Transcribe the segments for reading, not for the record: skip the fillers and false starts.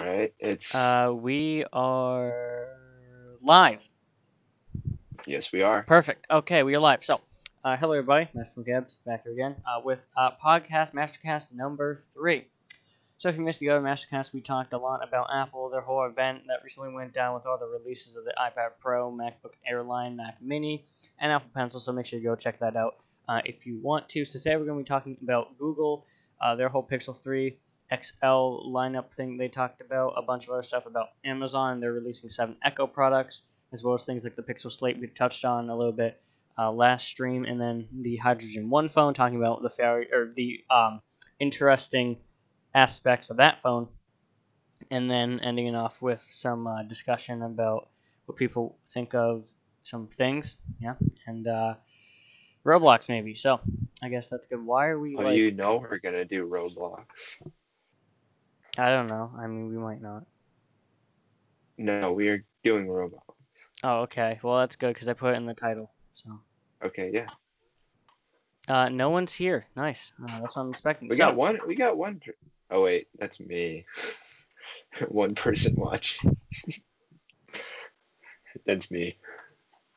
Alright, it's... We are live. Yes, we are. Perfect. Okay, we are live. So, hello everybody. Master Gabs back here again with podcast Mastercast number 3. So if you missed the other Mastercast, we talked a lot about Apple, their whole event that recently went down with all the releases of the iPad Pro, MacBook Airline, Mac Mini, and Apple Pencil. So make sure you go check that out if you want to. So today we're going to be talking about Google, their whole Pixel 3 XL lineup thing they talked about, a bunch of other stuff about Amazon. They're releasing 7 Echo products, as well as things like the Pixel Slate we touched on a little bit last stream, and then the Hydrogen 1 phone, talking about the interesting aspects of that phone, and then ending it off with some discussion about what people think of some things, and Roblox maybe. So I guess that's good. Why are we Oh, you know we're gonna do Roblox. I don't know. I mean, we might not. No, we are doing Roblox. Oh, okay. Well, that's good because I put it in the title. So. Okay, yeah. No one's here. Nice. That's what I'm expecting. We got one. Oh wait, that's me. One person watching. That's me.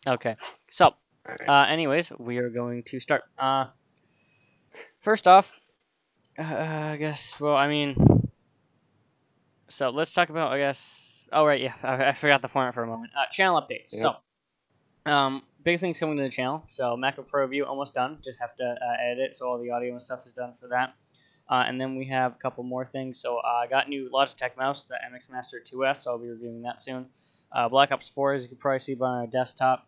Okay. So, right. Anyways, we are going to start. First off, I guess. Well, I mean. So let's talk about. I guess. Oh right, yeah. I forgot the format for a moment. Channel updates. Yep. So, big things coming to the channel. So MacBook Pro review almost done. Just have to edit it, so all the audio and stuff is done for that. And then we have a couple more things. So I got new Logitech mouse, the MX Master 2S, so I'll be reviewing that soon. Black Ops 4, as you can probably see by my desktop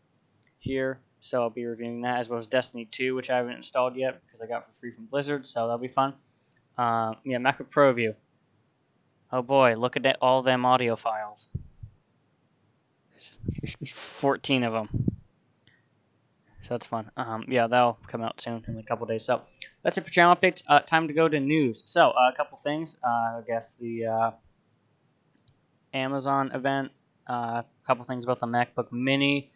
here, so I'll be reviewing that, as well as Destiny 2, which I haven't installed yet because I got for free from Blizzard, so that'll be fun. MacBook Pro review. Oh boy, look at all them audio files. There's 14 of them. So that's fun. That'll come out soon in a couple days. So that's it for channel updates. Time to go to news. So a couple things. I guess the Amazon event. A couple things about the Mac Mini.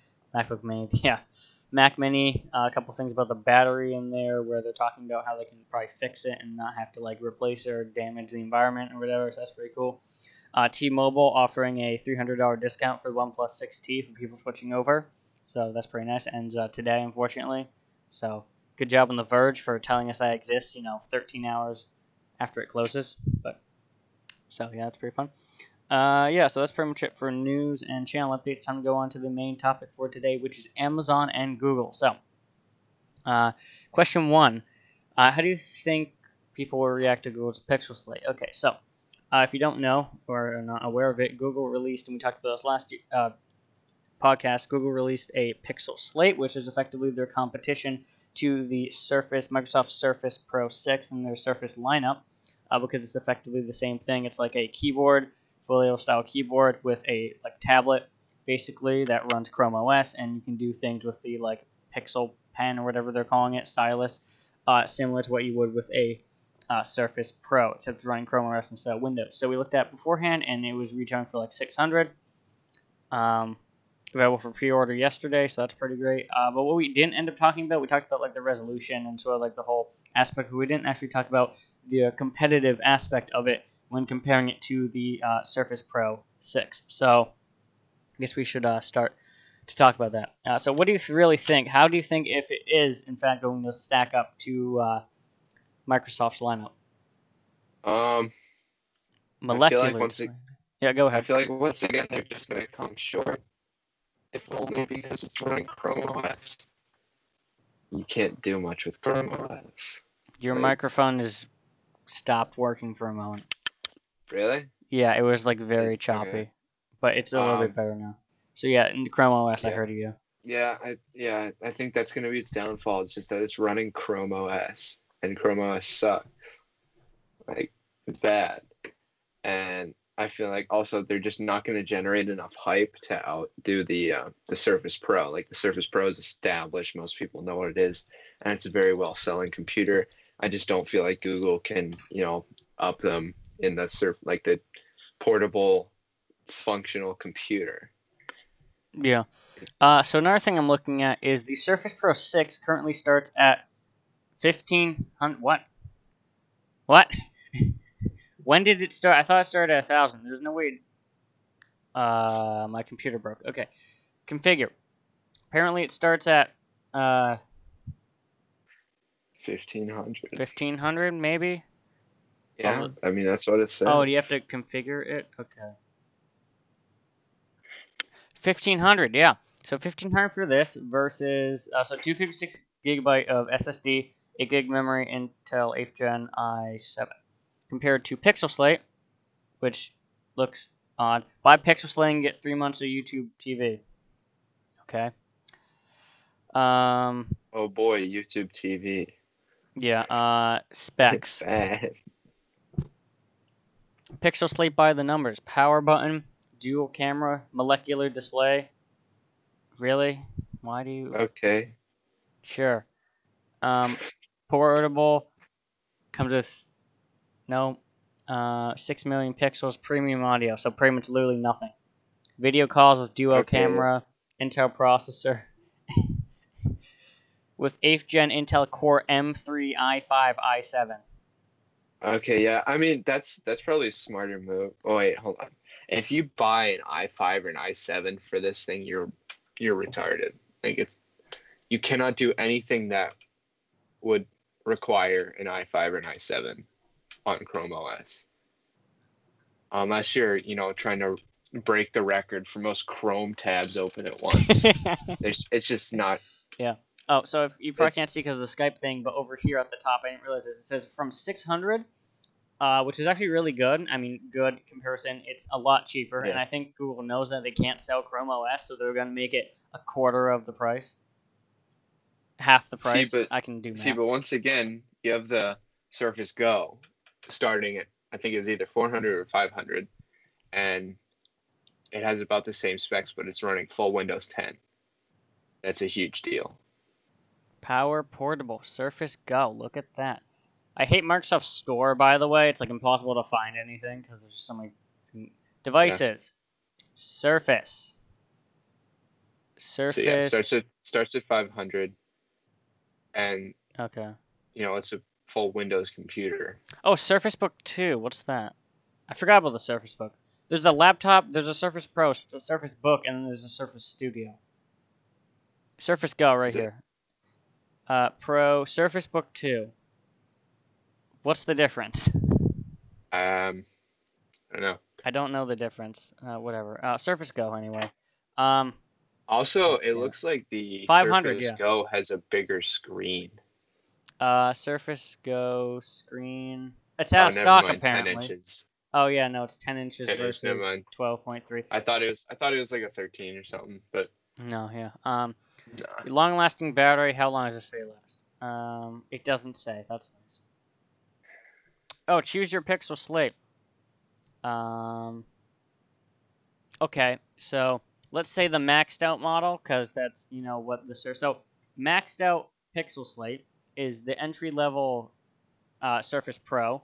Mac Mini. A couple things about the battery in there, where they're talking about how they can probably fix it and not have to replace it or damage the environment or whatever. So that's pretty cool. T-Mobile offering a $300 discount for the OnePlus 6T for people switching over. So that's pretty nice. Ends today, unfortunately. So good job on The Verge for telling us that exists, 13 hours after it closes. So yeah, that's pretty fun. So that's pretty much it for news and channel updates. Time to go on to the main topic for today, which is Amazon and Google. So, question 1. How do you think people will react to Google's Pixel Slate? Okay, so if you don't know or are not aware of it, Google released, and we talked about this last podcast, Google released a Pixel Slate, which is effectively their competition to the Microsoft Surface Pro 6 and their Surface lineup, because it's effectively the same thing. It's like a keyboard, folio style keyboard with a tablet basically that runs Chrome OS, and you can do things with the Pixel pen or whatever they're calling it, stylus, similar to what you would with a Surface Pro, except running Chrome OS instead of Windows. So we looked at beforehand, and it was retailing for $600. Available for pre-order yesterday, so that's pretty great. But what we didn't end up talking about, we talked about the resolution and sort of the whole aspect, but we didn't actually talk about the competitive aspect of it when comparing it to the Surface Pro 6. So I guess we should start to talk about that. So what do you really think? How do you think if it is in fact going to stack up to Microsoft's lineup? Molecular. Yeah, go ahead. I feel like once again they're just going to come short. If only because it's running Chrome OS. You can't do much with Chrome OS. Your microphone has stopped working for a moment. Really? Yeah, it was very choppy, okay. But it's a little bit better now. So yeah, in Chrome OS, yeah. I heard you. Yeah, I think that's going to be its downfall. It's just that it's running Chrome OS, and Chrome OS sucks. It's bad. And I feel like also they're just not going to generate enough hype to outdo the Surface Pro. The Surface Pro is established; most people know what it is, and it's a very well-selling computer. I just don't feel like Google can, up them in the the portable, functional computer. Yeah. So another thing I'm looking at is the Surface Pro 6 currently starts at $1,500. What? When did it start? I thought it started at 1,000. There's no way. My computer broke. Okay. Configure. Apparently it starts at 1,500. 1,500 maybe. Yeah, I mean that's what it said. Oh, do you have to configure it? Okay. 1,500, yeah. So 1,500 for this versus 256 gigabyte of SSD, 8 gig memory, Intel 8th Gen i7, compared to Pixel Slate, which looks odd. Buy Pixel Slate and get 3 months of YouTube TV. Okay. Oh boy, YouTube TV. Yeah. Specs. Bad. Pixel Slate by the numbers. Power button, dual camera, molecular display. Really? Why do you? Okay. Sure. Portable. Comes with no 6 million pixels, premium audio, so pretty much literally nothing. Video calls with duo camera, Intel processor, with 8th Gen Intel Core M3 i5 i7. Okay, yeah. I mean that's probably a smarter move. Oh wait, hold on. If you buy an i5 or an i7 for this thing, you're retarded. Like you cannot do anything that would require an i5 or an i7 on Chrome OS. Unless you're, trying to break the record for most Chrome tabs open at once. It's just not. Yeah. Oh, so if you probably can't see because of the Skype thing, but over here at the top, I didn't realize this. It says from 600, which is actually really good. I mean, good comparison. It's a lot cheaper, and I think Google knows that they can't sell Chrome OS, so they're going to make it a quarter of the price, half the price. I can do math. See, but once again, you have the Surface Go starting at, I think it's either 400 or 500, and it has about the same specs, but it's running full Windows 10. That's a huge deal. Power portable Surface Go. Look at that. I hate Microsoft Store, by the way. It's like impossible to find anything because there's just so many devices. Yeah. Surface. So yeah, starts at 500, and okay. It's a full Windows computer. Oh, Surface Book 2. What's that? I forgot about the Surface Book. There's a laptop, there's a Surface Pro, a Surface Book, and then there's a Surface Studio. Surface Go right here. Pro, Surface Book 2. What's the difference? I don't know. I don't know the difference. Whatever. Surface Go anyway. Also, it looks like the 500, Surface Go has a bigger screen. Surface Go screen. It's out of stock apparently. 10 inches. Oh yeah, no, it's 10 inches versus 12.3. I thought it was like a 13 or something, but no, yeah. Long-lasting battery. How long does it say last? It doesn't say. That's nice. Oh, choose your Pixel Slate. Okay, so let's say the maxed out model, because that's what the so maxed out Pixel Slate is the entry level Surface Pro.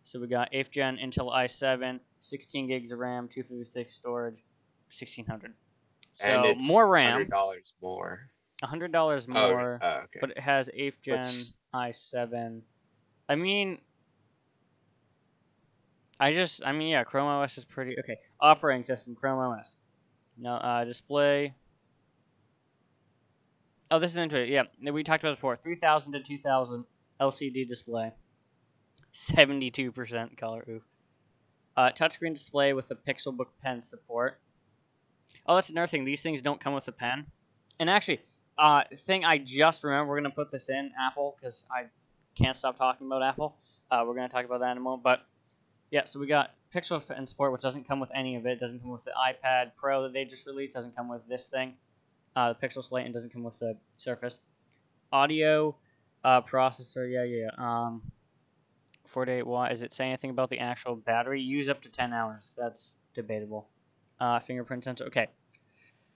So we got 8th Gen Intel i7, 16 gigs of RAM, 256 storage, 1,600. So and it's more RAM. $100 more. $100 more, okay. But it has 8th Gen i7. I mean, yeah, Chrome OS is pretty okay. Operating system, Chrome OS. No, display. Oh, this is interesting. Yeah, we talked about this before. 3,000 to 2,000 LCD display. 72% color. Oof. Touchscreen display with the Pixelbook pen support. Oh, that's another thing. These things don't come with a pen. And actually, thing I just remember, we're going to put this in Apple because I can't stop talking about Apple. We're going to talk about that in a moment. But yeah, so we got Pixel pen support, which doesn't come with any of it. Doesn't come with the iPad Pro that they just released. Doesn't come with this thing, the Pixel Slate, and doesn't come with the Surface. Audio processor, yeah. 48 watt. Is it saying anything about the actual battery? Use up to 10 hours. That's debatable. Fingerprint sensor. Okay.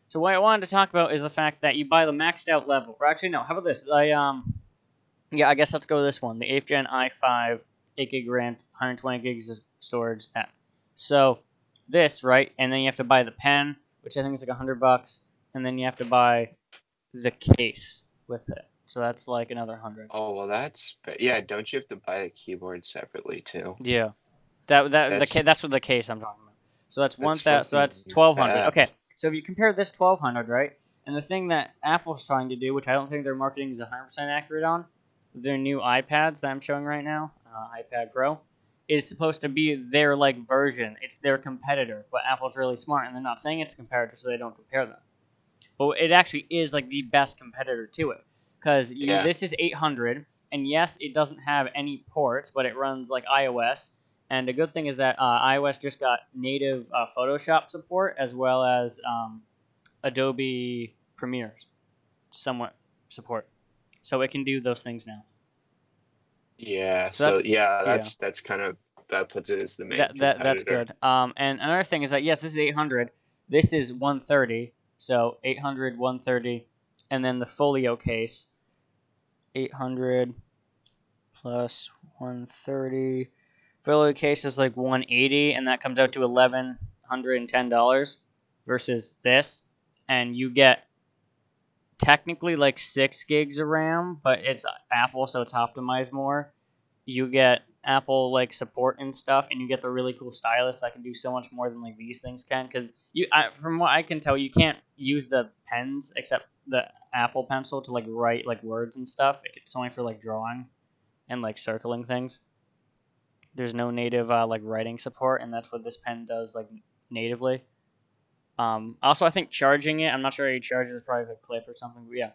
So what I wanted to talk about is the fact that you buy the maxed out level. Or actually, no. How about this? Yeah, I guess let's go with this one. The 8th Gen i5, 8 gig RAM, 120 gigs of storage. That. So this, right? And then you have to buy the pen, which I think is like $100, and then you have to buy the case with it. So that's like another 100. Oh well, don't you have to buy the keyboard separately too? Yeah. That's what the case I'm talking about. So that's so that's fucking 1,200. bad. Okay, so if you compare this 1,200, right, and the thing that Apple's trying to do, which I don't think their marketing is 100% accurate on, their new iPads that I'm showing right now, iPad Pro, is supposed to be their like version. It's their competitor, but Apple's really smart, and they're not saying it's a competitor, so they don't compare them. But it actually is like the best competitor to it, because this is 800, and yes, it doesn't have any ports, but it runs like iOS. And the good thing is that iOS just got native Photoshop support as well as Adobe Premiere's somewhat support, so it can do those things now. Yeah. So That's kind of that puts it as the main competitor. That's good. And another thing is that yes, this is 800. This is 130. So 800, 130, and then the folio case, 800 plus 130. Folio case is like 180, and that comes out to $1,110 versus this, and you get technically like 6 gigs of RAM, but it's Apple, so it's optimized more. You get Apple like support and stuff, and you get the really cool stylus that can do so much more than like these things can. Because from what I can tell, you can't use the pens except the Apple Pencil to like write like words and stuff. It's only for like drawing and like circling things. There's no native like writing support, and that's what this pen does like natively. Also, I think charging it, I'm not sure how you charge it. It's probably like a clip or something. But yeah.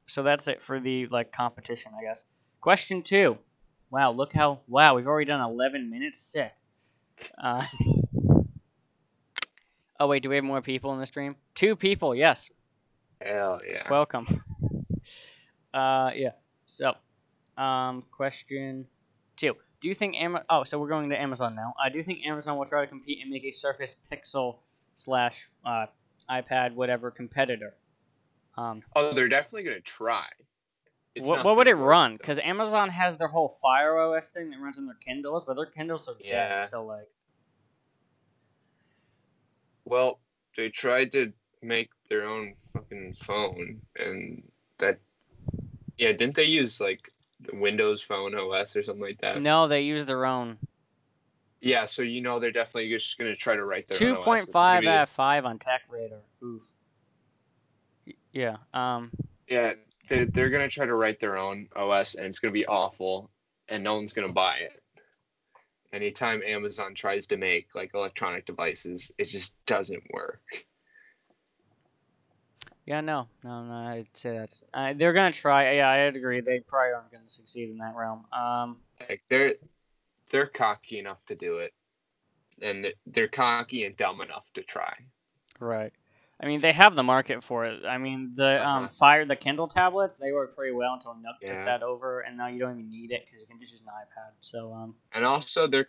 So that's it for the like competition, I guess. Question 2. Wow, we've already done 11 minutes. Sick. Oh wait, do we have more people in the stream? 2 people, yes. Hell yeah. Welcome. Yeah. So, question 2. Do you think so we're going to Amazon now. Do you think Amazon will try to compete and make a Surface Pixel / iPad whatever competitor? They're definitely gonna try. What would it run? Because Amazon has their whole Fire OS thing that runs on their Kindles, but their Kindles are dead, so like. Well, they tried to make their own fucking phone, and that. Yeah, didn't they use like the Windows Phone OS or something like that? No, they use their own. Yeah, so they're definitely just gonna try to write their own OS. 2.5 out of 5 on TechRadar. Oof. Yeah. Yeah. They're gonna try to write their own OS, and it's gonna be awful, and no one's gonna buy it. Anytime Amazon tries to make like electronic devices, it just doesn't work. Yeah, no, I'd say that's they're gonna try. Yeah, I'd agree. They probably aren't gonna succeed in that realm. Like they're cocky enough to do it, and they're cocky and dumb enough to try. Right. I mean, they have the market for it. I mean, the Kindle tablets, they work pretty well until Nook took that over, and now you don't even need it because you can just use an iPad. So And also, they're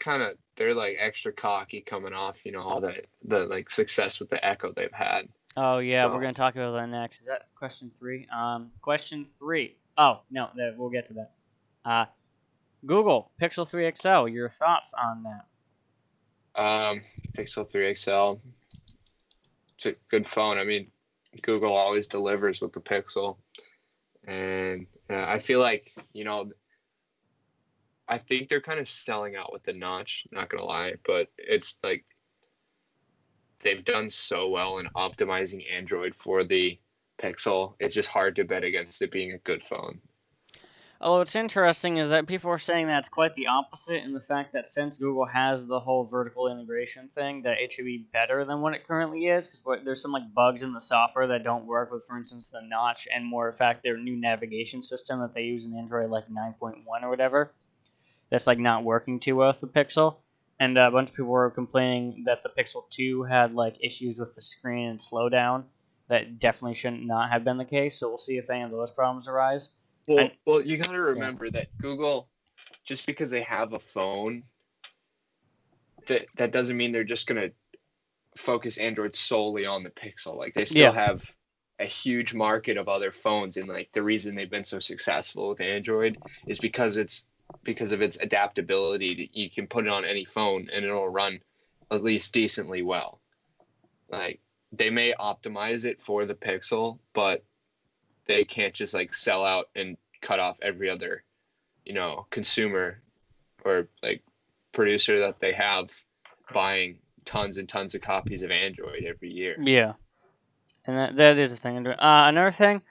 like extra cocky coming off, all the like success with the Echo they've had. Oh yeah, we're gonna talk about that next. Is that question 3? Question 3. Oh no, we'll get to that. Google Pixel 3 XL. Your thoughts on that? Pixel 3 XL. It's a good phone. I mean, Google always delivers with the Pixel, and I feel like I think they're kind of selling out with the notch. Not gonna lie, but it's like they've done so well in optimizing Android for the Pixel. It's just hard to bet against it being a good phone. Oh, what's interesting is that people are saying that it's quite the opposite in the fact that since Google has the whole vertical integration thing, that it should be better than what it currently is, because there's some like bugs in the software that don't work with, for instance, the notch, and more in fact their new navigation system that they use in Android like 9.1 or whatever, that's like not working too well with the Pixel. And a bunch of people were complaining that the Pixel 2 had like issues with the screen and slowdown that definitely shouldn't not have been the case, so we'll see if any of those problems arise. Well, you got to remember that Google, just because they have a phone, that doesn't mean they're just going to focus Android solely on the Pixel. Like, they still have a huge market of other phones, and like the reason they've been so successful with Android is because of its adaptability. You can put it on any phone and it'll run at least decently well. Like, they may optimize it for the Pixel, but they can't just like sell out and cut off every other, consumer or like producer that they have buying tons and tons of copies of Android every year. Yeah, and that is a thing. Another thing,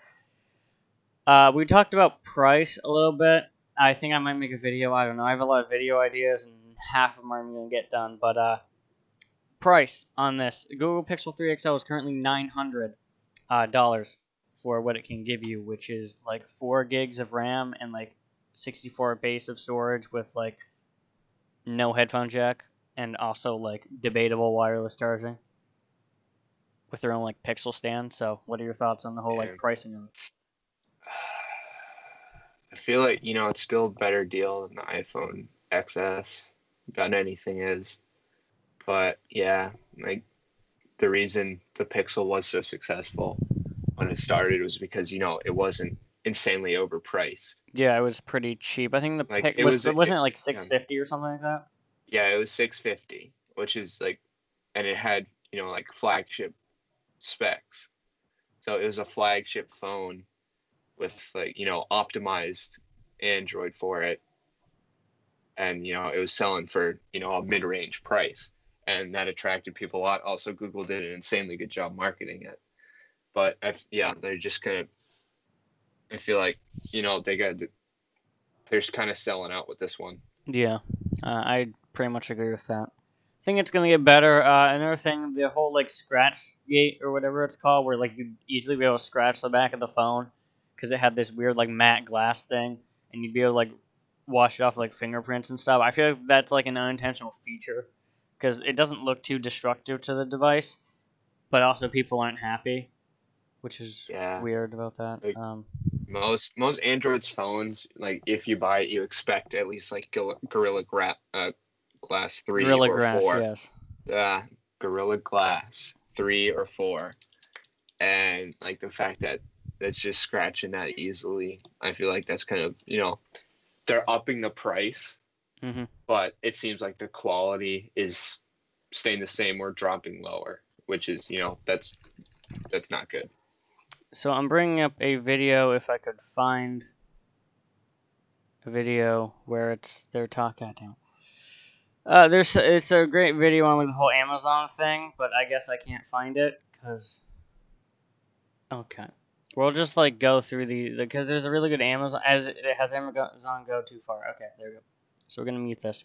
we talked about price a little bit. I think I might make a video. I don't know. I have a lot of video ideas, and half of them aren't going to get done. But price on this: Google Pixel 3 XL is currently $900 for what it can give you, which is like 4 gigs of RAM and like 64 base of storage with like no headphone jack and also like debatable wireless charging with their own like Pixel stand. So, what are your thoughts on the whole like pricing of it? I feel like, it's still a better deal than the iPhone XS. About anything is. But yeah, like the reason the Pixel was so successful when it started was because, it wasn't insanely overpriced. Yeah, it was pretty cheap. I think wasn't it like 650 or something like that? Yeah, it was 650, which is like, and it had, like flagship specs. So it was a flagship phone with like, optimized Android for it. And, it was selling for, a mid-range price. And that attracted people a lot. Also, Google did an insanely good job marketing it. But, they're just kind of, I feel like, they're kind of selling out with this one. Yeah, I pretty much agree with that. I think it's going to get better. Another thing, the whole like scratch gate or whatever it's called, where like you'd easily be able to scratch the back of the phone because it had this weird like matte glass thing, and you'd be able to like wash it off like fingerprints and stuff. I feel like that's like an unintentional feature because it doesn't look too destructive to the device, but also people aren't happy, which is weird about that. Like, most Android's phones, like if you buy it, you expect at least like Gorilla Glass 3 Gorilla or Glass, 4. Yes. Gorilla Glass 3 or 4, and like the fact that that's just scratching that easily, I feel like that's kind of they're upping the price, but it seems like the quality is staying the same or dropping lower, which is that's not good. So I'm bringing up a video if I could find a video where they're talking. It's a great video on like the whole Amazon thing, but I guess I can't find it because. Okay, we'll just like go through because there's a really good Amazon has Amazon go too far. Okay, there we go. So we're gonna mute this.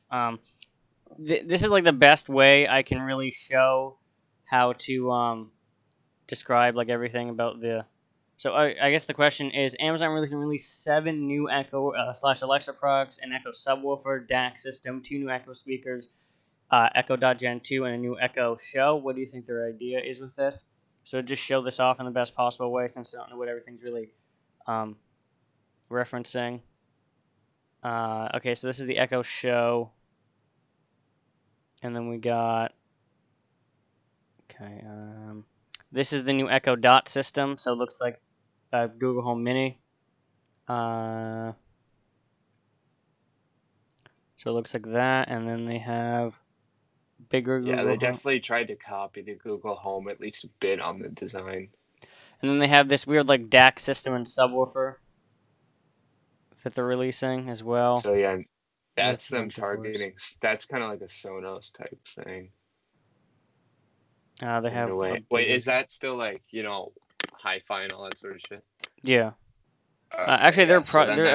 This is like the best way I can really show how to describe like everything about the. So I guess the question is, Amazon released 7 new Echo / Alexa products, an Echo subwoofer, DAC system, 2 new Echo speakers, Echo Dot Gen 2, and a new Echo Show. What do you think their idea is with this? So just show this off in the best possible way, since I don't know what everything's really referencing. Okay, so this is the Echo Show, and then we got. Okay, this is the new Echo Dot system. So it looks like Google Home Mini. So it looks like that, and then they have bigger Google they Home. definitely tried to copy the Google Home at least a bit on the design. And then they have this weird like DAC system and subwoofer that they're releasing as well. So yeah, that's them targeting. That's kind of like a Sonos type thing. They have. Wait, is that still like hi-fi and all that sort of shit? Yeah. Actually, they're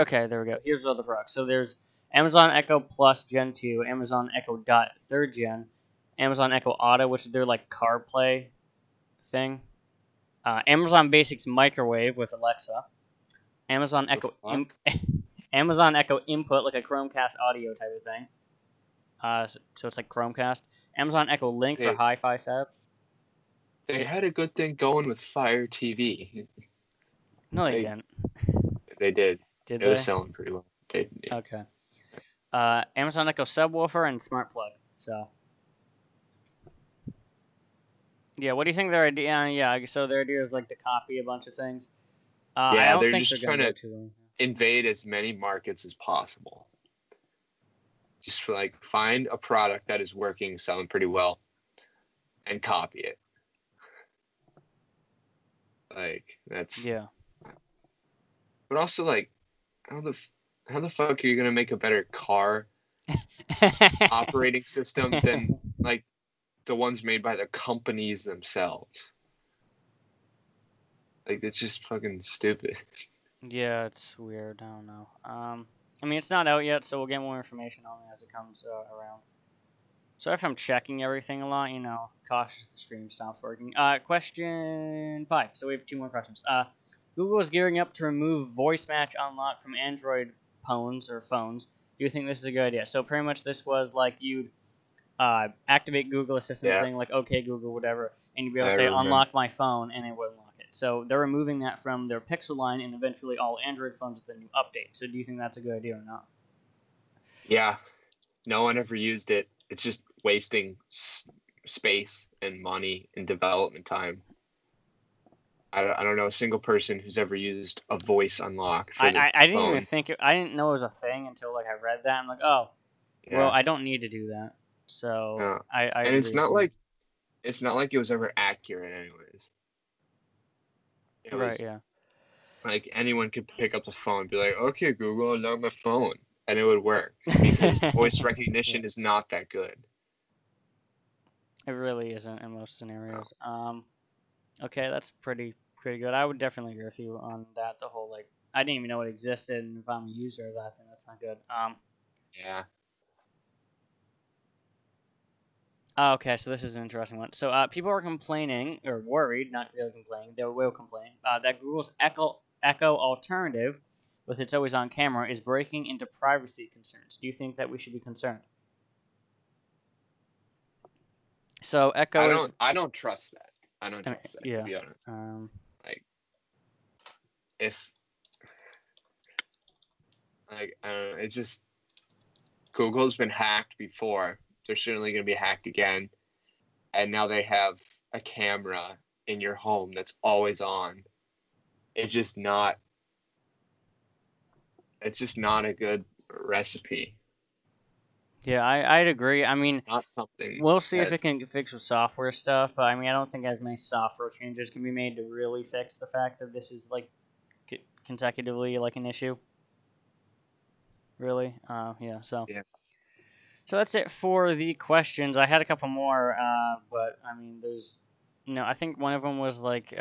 okay. There we go. Here's all the products. So there's Amazon Echo Plus Gen 2, Amazon Echo Dot 3rd Gen, Amazon Echo Auto, which is their like CarPlay thing, Amazon Basics Microwave with Alexa, Amazon Echo Amazon Echo Input, like a Chromecast audio type of thing. So it's like Chromecast. Amazon Echo Link for hi-fi setups. They had a good thing going with Fire TV. No, they didn't. They did. Did it was selling pretty well. Yeah. Okay. Amazon Echo Subwoofer and Smart Plug. So. Yeah, what do you think their idea? Yeah, so their idea is like to copy a bunch of things. I don't think just they're trying to invade as many markets as possible. Just like find a product that is working, selling pretty well, and copy it. Like that's But also like, how the fuck are you gonna make a better car operating system than like the ones made by the companies themselves. Like it's just fucking stupid. Yeah, it's weird. I don't know. I mean, it's not out yet, so we'll get more information on it as it comes around. Sorry if I'm checking everything a lot, cautious if the stream stops working. Question 5. So we have 2 more questions. Google is gearing up to remove voice match unlock from Android phones. Do you think this is a good idea? So pretty much this was like you'd activate Google Assistant saying like, okay, Google, whatever, and you'd be able to say, unlock my phone, and it would unlock it. So they're removing that from their Pixel line and eventually all Android phones with the new update. So do you think that's a good idea or not? Yeah. No one ever used it. It's just wasting space and money and development time. I don't know a single person who's ever used a voice unlock for the I didn't phone. even think I didn't know it was a thing until like I read that. I'm like, oh, well, I don't need to do that. So I and it's not like it was ever accurate, anyways. Right. Yeah. Like anyone could pick up the phone and be like, "Okay, Google, unlock my phone," and it would work because voice recognition is not that good. It really isn't in most scenarios. Okay, that's pretty good. I would definitely agree with you on that. The whole like, I didn't even know it existed, and if I'm a user of that, then that's not good. Yeah. Okay, so this is an interesting one. So people are complaining, or worried, not really complaining, they will complain, that Google's Echo alternative, with its always-on camera, is breaking into privacy concerns. Do you think that we should be concerned? So Echo I don't trust that. I don't trust that, to be honest. Like, if... Like, I don't know, it's just... Google's been hacked before. They're certainly going to be hacked again. And now they have a camera in your home that's always on. It's just not a good recipe. Yeah, I'd agree. I mean, not something. We'll see if it can get fixed with software stuff, but I mean, I don't think as many software changes can be made to really fix the fact that this is like consecutively like an issue. Really? Yeah. So. Yeah. So that's it for the questions. I had a couple more, but I mean, I think one of them was like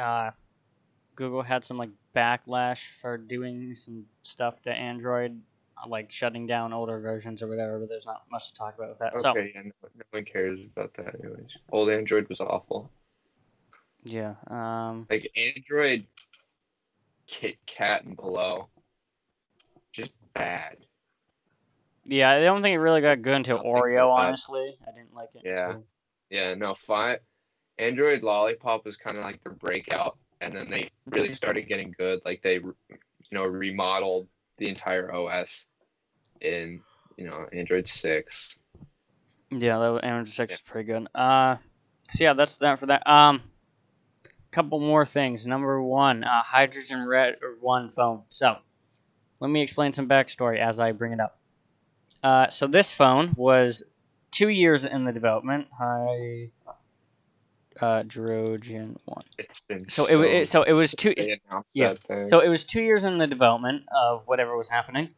Google had some like backlash for doing some stuff to Android, like shutting down older versions or whatever. But there's not much to talk about with that. Okay, and no one cares about that anyways. Old Android was awful. Yeah. Like Android, Kit Kat and below, just bad. Yeah, I don't think it really got good until Oreo, honestly. I didn't like it. Yeah. Yeah, no, Android Lollipop was kind of like their breakout, and then they really started getting good. Like they, remodeled the entire OS in, Android 6. Yeah, that Android 6 is pretty good. So yeah, that's that for that. Couple more things. Number 1, Hydrogen Red 1 phone. So, let me explain some backstory as I bring it up. So this phone was 2 years in the development. Hydrogen 1. It's been So it was 2. Yeah. So it was 2 years in the development of whatever was happening,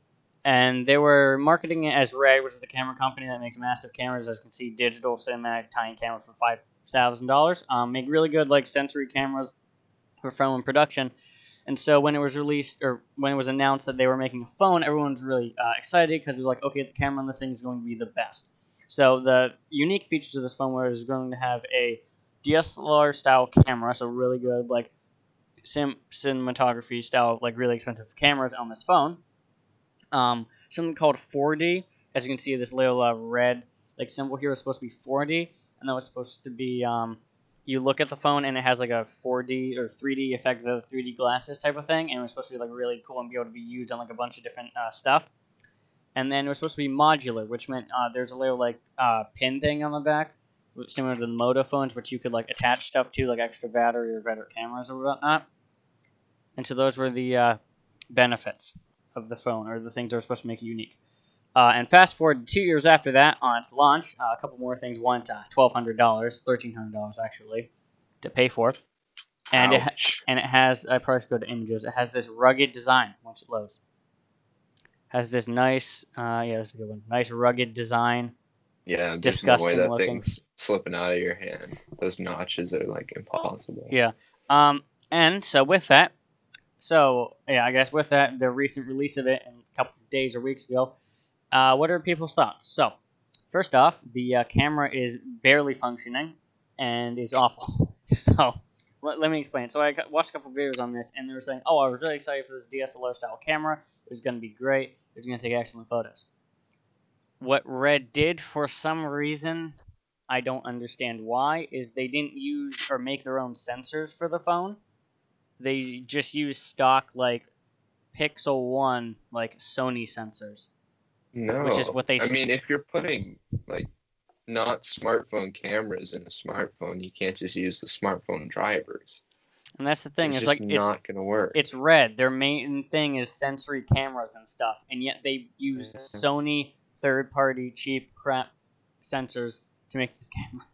and they were marketing it as Red, which is the camera company that makes massive cameras. As you can see, digital cinematic tiny camera for $5,000. Make really good like sensory cameras for film and production. And so when it was released, or when it was announced that they were making a phone, everyone's really excited because it was like, okay, the camera on this thing is going to be the best. So the unique features of this phone was going to have a DSLR style camera, so really good like cinematography style, like really expensive cameras on this phone. Something called 4D. As you can see, this little red like symbol here was supposed to be 4D, and that was supposed to be you look at the phone and it has like a 4D or 3D effect of 3D glasses type of thing, and it was supposed to be like really cool and be able to be used on like a bunch of different stuff. And then it was supposed to be modular, which meant there's a little like pin thing on the back, similar to the Moto phones, which you could like attach stuff to, like extra battery or better cameras or whatnot. And so those were the benefits of the phone, or the things that were supposed to make it unique. And fast forward 2 years after that, on its launch, a couple more things went $1,200, $1,300 actually, to pay for. And it has, I probably should go to images, it has this rugged design once it loads. Has this nice, yeah, this is a good one. Nice rugged design. Yeah, there's no way Disgusting that looking. thing's slipping out of your hand. Those notches are like impossible. Yeah. And so with that, I guess with that, the recent release of it a couple of days or weeks ago, what are people's thoughts? So, first off, the camera is barely functioning and is awful. So, let me explain. So, watched a couple of videos on this, and they were saying, "Oh, I was really excited for this DSLR style camera. It was going to be great. It was going to take excellent photos." What Red did, for some reason, I don't understand why, is they didn't use or make their own sensors for the phone. They just used stock like Pixel 1 like Sony sensors. No, Which is what they. I mean, if you're putting like not smartphone cameras in a smartphone, you can't just use the smartphone drivers. And that's the thing. It's It's just like not gonna work. it's Red. Their main thing is sensory cameras and stuff, and yet they use Sony third-party cheap crap sensors to make this camera.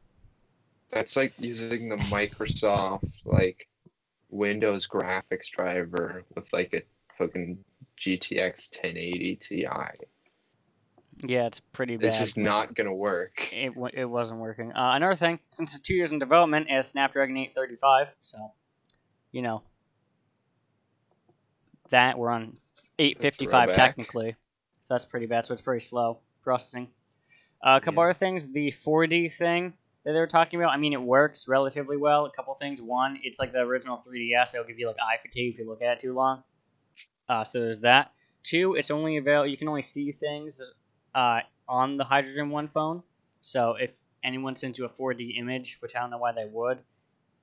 That's like using the Microsoft like Windows graphics driver with like a fucking GTX 1080 Ti. Yeah, it's pretty bad. It's just not gonna work. It wasn't working. Another thing, since it's 2 years in development, it has Snapdragon 835, so you know that we're on 855 technically, so that's pretty bad. So it's pretty slow processing. A couple other things, the 4D thing that they were talking about. I mean, it works relatively well. A couple things. One, it's like the original 3DS. It'll give you like eye fatigue if you look at it too long. So there's that. Two, it's only available. You can only see things on the Hydrogen One phone. So if anyone sends you a 4D image, which I don't know why they would,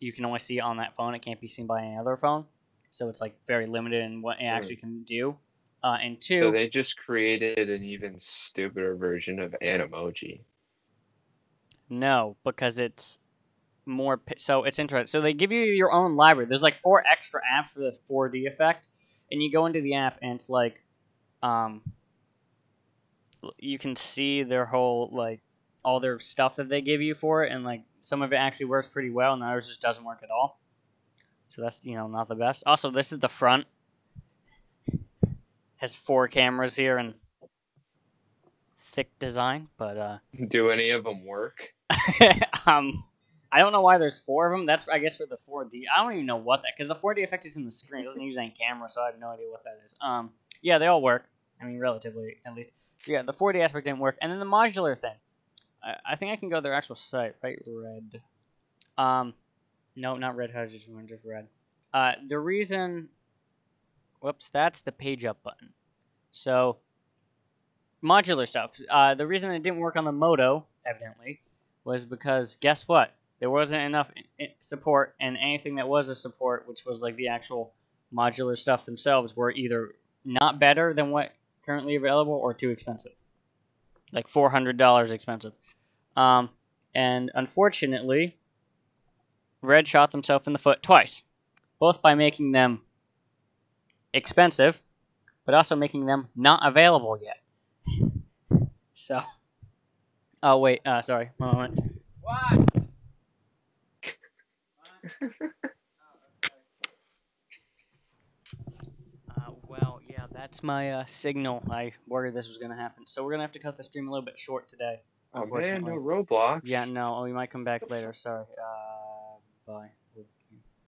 you can only see it on that phone. It can't be seen by any other phone. So it's like very limited in what it actually can do. And two, so they just created an even stupider version of Animoji. No, because it's more. So it's interesting. So they give you your own library. There's like 4 extra apps for this 4D effect, and you go into the app and it's like, you can see their whole like all their stuff that they give you for it, and like some of it actually works pretty well, and others just doesn't work at all. So that's not the best. Also, this is the front. Has 4 cameras here and thick design, but Do any of them work? I don't know why there's 4 of them. That's, I guess, for the 4D. I don't even know what that, because the 4D effect is in the screen. It doesn't use any camera, so I have no idea what that is. Yeah, they all work. I mean, relatively, at least. So yeah, the 4D aspect didn't work. And then the modular thing. I think I can go to their actual site, right? Red. No, not Red Hydrogen, just Red. The reason... Whoops, that's the page up button. So, modular stuff. The reason it didn't work on the Moto, evidently, was because, guess what? There wasn't enough support, and anything that was a support, which was like the actual modular stuff themselves, were either not better than what currently available or too expensive. Like $400 expensive. And unfortunately, Red shot themselves in the foot twice. Both by making them expensive, but also making them not available yet. So, oh wait, sorry, one moment. What? Well, yeah, that's my signal. I worried this was gonna happen, so we're gonna have to cut the stream a little bit short today. Oh man, no Roblox. Yeah, no, we might come back later. Sorry.